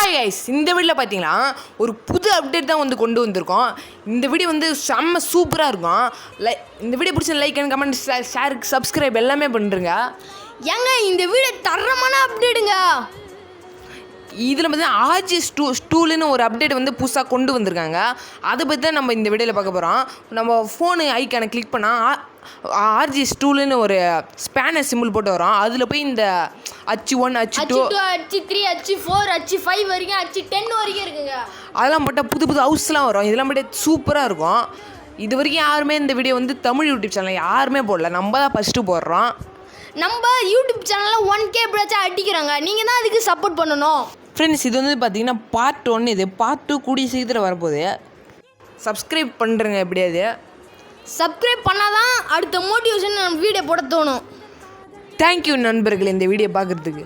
Hi guys, இந்த வீடியோவில் பார்த்தீங்கன்னா ஒரு புது அப்டேட் தான் வந்து கொண்டு வந்திருக்கோம். இந்த வீடியோ வந்து செம்ம சூப்பராக இருக்கும். இந்த வீடியோ பிடிச்ச like and comment share subscribe எல்லாமே பண்ணுறங்க. ஏங்க இந்த வீடியோ தரமான அப்டேட்டுங்க. இதில் பார்த்தீங்கன்னா ஆர்ஜி ஸ்டூலுன்னு ஒரு அப்டேட் வந்து புதுசாக கொண்டு வந்திருக்காங்க. அதை பற்றி தான் நம்ம இந்த வீடியோவில் பார்க்க போகிறோம். நம்ம ஃபோனு ஐக்கானை கிளிக் பண்ணால் ஆர்ஜி ஸ்டூலுன்னு ஒரு ஸ்பேனர் சிம்பிள் போட்டு வரோம். அதில் போய் இந்த H1 H2 H3 H4 H5 வரைக்கும் H10 வரைக்கும் இருக்குங்க. அதெல்லாம் போட்டால் புது புது ஹவுஸ்லாம் வரும். இதெல்லாம் போட்டால் சூப்பராக இருக்கும். இது வரைக்கும் யாருமே இந்த வீடியோ வந்து தமிழ் யூடியூப் சேனல் யாருமே போடல. நம்ம தான் ஃபஸ்ட்டு போடுறோம். நம்ம யூடியூப் சேனலில் 1K எப்படியாச்சும் அடிக்கிறாங்க. நீங்கள் தான் அதுக்கு சப்போர்ட் பண்ணணும். ஃப்ரெண்ட்ஸ், இது வந்து பார்த்தீங்கன்னா பார்ட் 1. இது பார்ட் 2 கூடிய சீக்கிரம் வரப்போகுது. சப்ஸ்கிரைப் பண்ணுறேங்க. எப்படியாவது சப்ஸ்கிரைப் பண்ணால் தான் அடுத்த மோட்டிவேஷன் நம்ம வீடியோ போட தோணும். தேங்க்யூ நண்பர்கள் இந்த வீடியோ பார்க்குறதுக்கு.